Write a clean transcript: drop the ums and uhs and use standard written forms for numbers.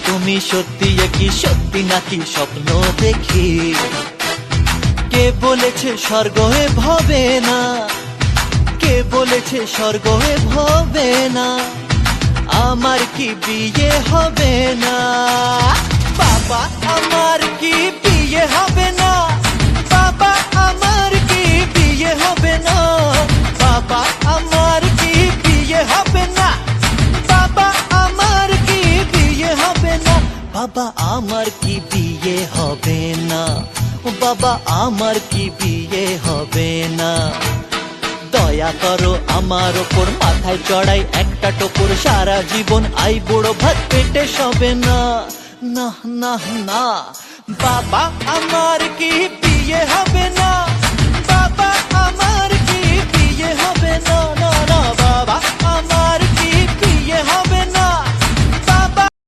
তুমি সত্যি কি সত্যি নাকি স্বপ্ন দেখি? কে বলেছে স্বর্গ হবে না? কে বলেছে স্বর্গ হবে না? আমার কি বিয়ে হবে না? বাবা আমার কি বিয়ে হবে না? বাবা আমার কি বিয়ে হবে না? বাবা আমার কি বিয়ে হবে না? বাবা আমার কি বিয়ে হবে না? বাবা আমার কি বিয়ে হবে না? বাবা আমার কি বিয়ে হবে না? দয়া করো আমার ওপর, মাথায় চড়াই একটা টোপর, সারা জীবন আই বুড়ো ভাত পেটে সবে না। না না না, বাবা আমার কি বিয়ে হবে না? বাবা আমার কি বিয়ে হবে না? না না, বাবা আমার কি বিয়ে হবে